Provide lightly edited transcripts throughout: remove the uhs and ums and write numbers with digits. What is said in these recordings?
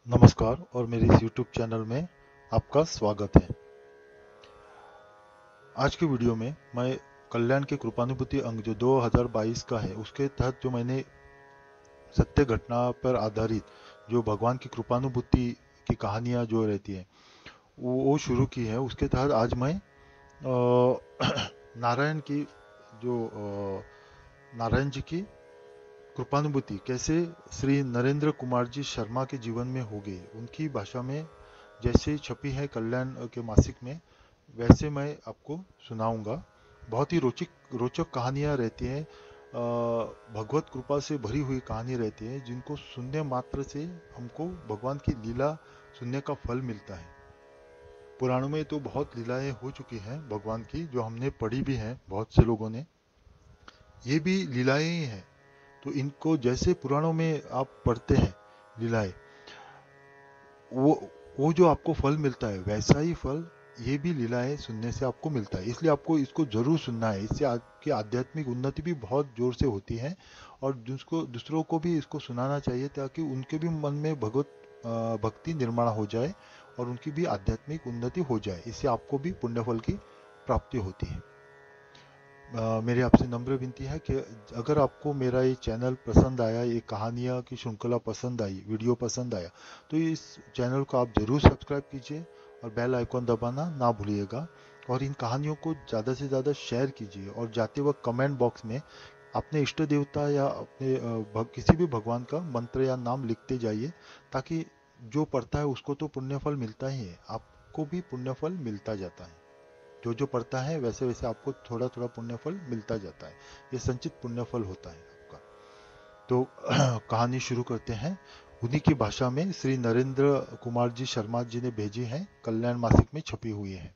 नमस्कार और मेरे इस YouTube चैनल में आपका स्वागत है। आज की वीडियो में मैं कल्याण के कृपानुभूति अंग जो 2022 का है उसके तहत जो मैंने सत्य घटना पर आधारित जो भगवान की कृपानुभूति की कहानियाँ जो रहती है वो शुरू की है। उसके तहत आज मैं नारायण की जो नारायण जी की कृपानुभूति कैसे श्री नरेंद्र कुमार जी शर्मा के जीवन में हो गई, उनकी भाषा में जैसे छपी है कल्याण के मासिक में वैसे मैं आपको सुनाऊंगा। बहुत ही रोचक रोचक कहानियां रहती हैं, भगवत कृपा से भरी हुई कहानी रहती है जिनको सुनने मात्र से हमको भगवान की लीला सुनने का फल मिलता है। पुराणों में तो बहुत लीलाएं हो चुकी हैं भगवान की जो हमने पढ़ी भी हैं बहुत से लोगों ने। ये भी लीलाएं ही हैं, तो इनको जैसे पुराणों में आप पढ़ते हैं लीलाएं, वो वो जो आपको फल मिलता है वैसा ही फल ये भी लीलाएं सुनने से आपको मिलता है। इसलिए आपको इसको जरूर सुनना है, इससे आपकी आध्यात्मिक उन्नति भी बहुत जोर से होती है और दूसरों को भी इसको सुनाना चाहिए ताकि उनके भी मन में भगवत भक्ति निर्माण हो जाए और उनकी भी आध्यात्मिक उन्नति हो जाए। इससे आपको भी पुण्य फल की प्राप्ति होती है। मेरी आपसे नम्र विनती है कि अगर आपको मेरा ये चैनल पसंद आया, ये कहानियाँ की श्रृंखला पसंद आई, वीडियो पसंद आया, तो इस चैनल को आप ज़रूर सब्सक्राइब कीजिए और बेल आइकॉन दबाना ना भूलिएगा। और इन कहानियों को ज़्यादा से ज़्यादा शेयर कीजिए और जाते वक्त कमेंट बॉक्स में अपने इष्ट देवता या अपने किसी भी भगवान का मंत्र या नाम लिखते जाइए, ताकि जो पढ़ता है उसको तो पुण्यफल मिलता ही है, आपको भी पुण्यफल मिलता जाता है। जो जो पढ़ता है वैसे वैसे आपको थोड़ा थोड़ा पुण्यफल मिलता जाता है। ये संचित पुण्यफल होता है आपका। तो कहानी शुरू करते हैं। उन्हीं की भाषा में श्री नरेंद्र कुमार जी शर्मा जी ने भेजी है, कल्याण मासिक में छपी हुई है।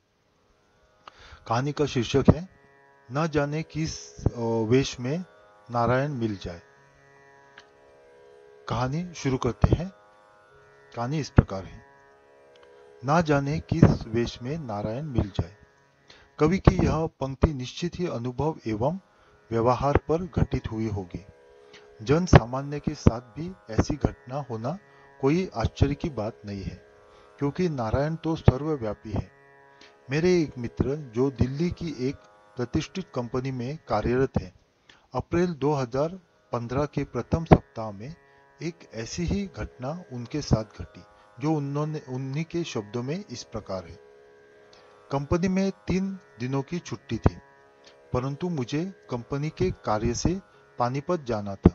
कहानी का शीर्षक है न जाने किस वेश में नारायण मिल जाए। कहानी शुरू करते हैं। कहानी इस प्रकार है। ना जाने किस वेश में नारायण मिल जाए। कवि की यह पंक्ति निश्चित ही अनुभव एवं व्यवहार पर घटित हुई होगी। जन सामान्य के साथ भी ऐसी घटना होना कोई आश्चर्य की बात नहीं है, क्योंकि नारायण तो सर्वव्यापी है। मेरे एक मित्र जो दिल्ली की एक प्रतिष्ठित कंपनी में कार्यरत है, अप्रैल 2015 के प्रथम सप्ताह में एक ऐसी ही घटना उनके साथ घटी जो उन्हीं के शब्दों में इस प्रकार है। कंपनी में 3 दिनों की छुट्टी थी, परंतु मुझे कंपनी के कार्य से पानीपत जाना था।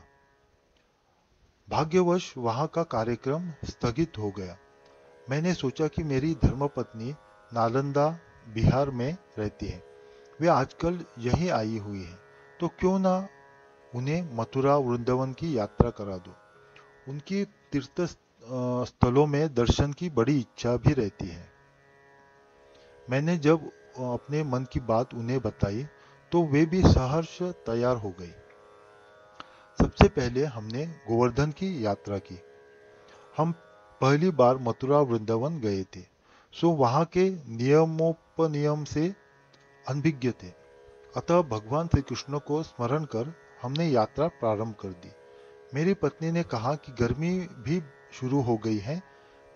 भाग्यवश वहां का कार्यक्रम स्थगित हो गया। मैंने सोचा कि मेरी धर्मपत्नी नालंदा बिहार में रहती है, वे आजकल यहीं आई हुई है, तो क्यों ना उन्हें मथुरा वृंदावन की यात्रा करा दूं। उनकी तीर्थ स्थलों में दर्शन की बड़ी इच्छा भी रहती है। मैंने जब अपने मन की बात उन्हें बताई तो वे भी सहर्ष तैयार हो गई। सबसे पहले हमने गोवर्धन की यात्रा की। हम पहली बार मथुरा वृंदावन गए थे, सो वहां के नियमोपनियम से अनभिज्ञ थे। अतः भगवान श्री कृष्ण को स्मरण कर हमने यात्रा प्रारंभ कर दी। मेरी पत्नी ने कहा कि गर्मी भी शुरू हो गई है,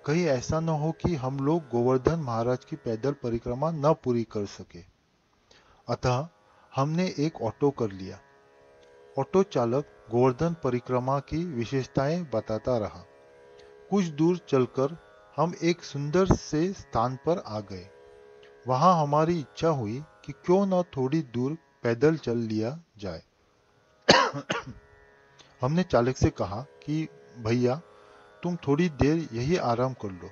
कहीं ऐसा न हो कि हम लोग गोवर्धन महाराज की पैदल परिक्रमा न पूरी कर सके। अतः हमने एक ऑटो कर लिया। ऑटो चालक गोवर्धन परिक्रमा की विशेषताएं बताता रहा। कुछ दूर चलकर हम एक सुंदर से स्थान पर आ गए। वहां हमारी इच्छा हुई कि क्यों न थोड़ी दूर पैदल चल लिया जाए। हमने चालक से कहा कि भैया, तुम थोड़ी देर यही आराम कर लो,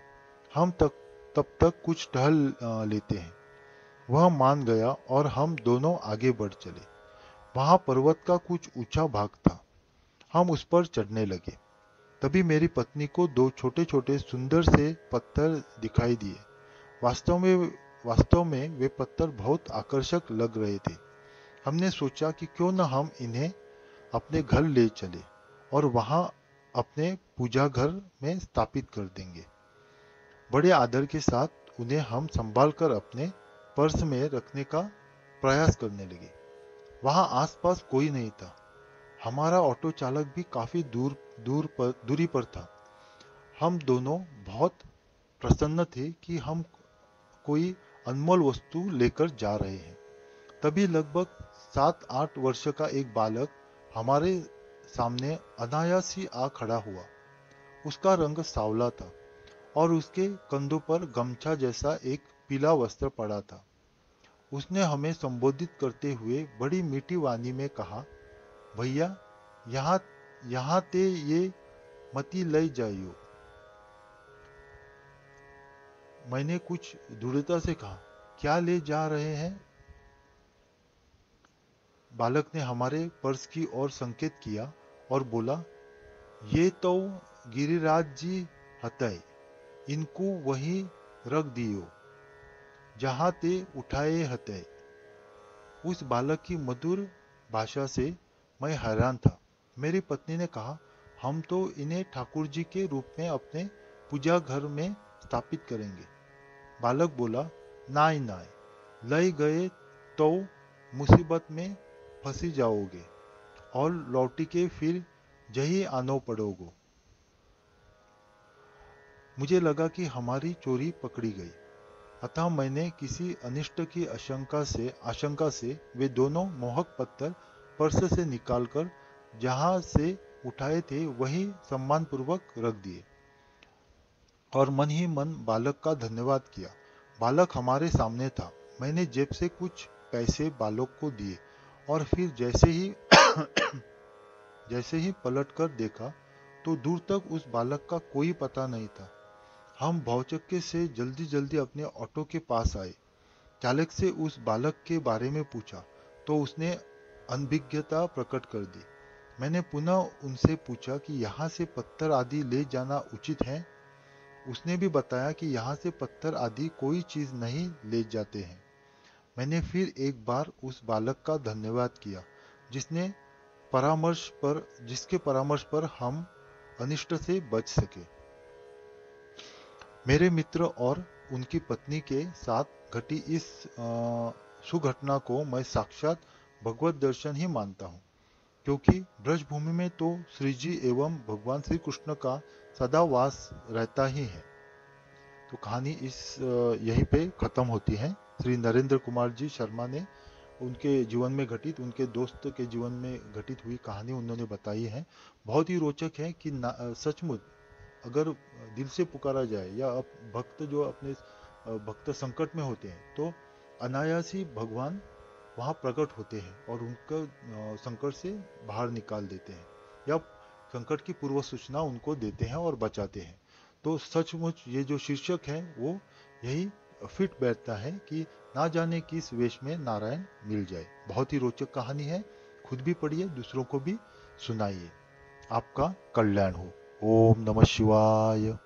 हम तब तक कुछ टहल लेते हैं। वह मान गया और हम दोनों आगे बढ़ चले। वहां पर्वत का कुछ ऊंचा भाग था, हम उस पर चढ़ने लगे। तभी मेरी पत्नी को दो छोटे छोटे सुंदर से पत्थर दिखाई दिए। वास्तव में वास्तव में वे पत्थर बहुत आकर्षक लग रहे थे। हमने सोचा कि क्यों न हम इन्हें अपने घर ले चले और वहां अपने पूजा घर में स्थापित कर देंगे। बड़े आदर के साथ उन्हें हम संभाल कर अपने पर्स में रखने का प्रयास करने लगे। वहां आसपास कोई नहीं था। हमारा ऑटो चालक भी काफी दूरी पर था। हम दोनों बहुत प्रसन्न थे कि हम कोई अनमोल वस्तु लेकर जा रहे हैं। तभी लगभग 7-8 वर्ष का एक बालक हमारे सामने अनायास ही आ खड़ा हुआ। उसका रंग सांवला था और उसके कंधों पर गमछा जैसा एक पीला वस्त्र पड़ा था। उसने हमें संबोधित करते हुए बड़ी मीठी वाणी में कहा, भैया, यहाँ यहाँ ते ये मती लई जाइयो। मैंने कुछ दृढ़ता से कहा, क्या ले जा रहे हैं? बालक ने हमारे पर्स की ओर संकेत किया और बोला, ये तो गिरिराज जी हतय, इनको वहीं रख दियो जहां ते उठाए हतय। उस बालक की मधुर भाषा से मैं हैरान था। मेरी पत्नी ने कहा, हम तो इन्हें ठाकुर जी के रूप में अपने पूजा घर में स्थापित करेंगे। बालक बोला, नाई नाई, लई गए तो मुसीबत में फंसी जाओगे और लौटी के फिर जही आनो पड़ोगो। मुझे लगा कि हमारी चोरी पकड़ी गई, अतः मैंने किसी अनिष्ट की आशंका से वे दोनों मोहक पत्थर पर्स से निकालकर जहां से उठाए थे वहीं सम्मानपूर्वक रख दिए और मन ही मन बालक का धन्यवाद किया। बालक हमारे सामने था। मैंने जेब से कुछ पैसे बालक को दिए और फिर जैसे ही पलटकर देखा तो दूर तक उस बालक का कोई पता नहीं था। हम भौचक्के से जल्दी जल्दी अपने ऑटो के पास आए। चालक से उस बालक के बारे में पूछा तो उसने अनभिज्ञता प्रकट कर दी। मैंने पुनः उनसे पूछा कि यहाँ से पत्थर आदि ले जाना उचित है। उसने भी बताया कि यहाँ से पत्थर आदि कोई चीज नहीं ले जाते हैं। मैंने फिर एक बार उस बालक का धन्यवाद किया जिसके परामर्श पर हम अनिष्ट से बच सके। मेरे मित्र और उनकी पत्नी के साथ घटी इस सुघटना को मैं साक्षात भगवत दर्शन ही मानता हूँ, क्योंकि ब्रजभूमि में तो श्री जी एवं भगवान श्री कृष्ण का सदा वास रहता ही है। तो कहानी यहीं पे खत्म होती है। श्री नरेंद्र कुमार जी शर्मा ने उनके जीवन में घटित, उनके दोस्त के जीवन में घटित हुई कहानी उन्होंने बताई है। बहुत ही रोचक है कि सचमुच अगर दिल से पुकारा जाए या भक्त जो अपने भक्त संकट में होते हैं तो अनायास ही भगवान वहां प्रकट होते हैं और उनका संकट से बाहर निकाल देते हैं या संकट की पूर्व सूचना उनको देते हैं और बचाते हैं। तो सचमुच ये जो शीर्षक है वो यही फिट बैठता है कि ना जाने किस वेश में नारायण मिल जाए। बहुत ही रोचक कहानी है। खुद भी पढ़िए, दूसरों को भी सुनाइए। आपका कल्याण हो। ओम नमः शिवाय।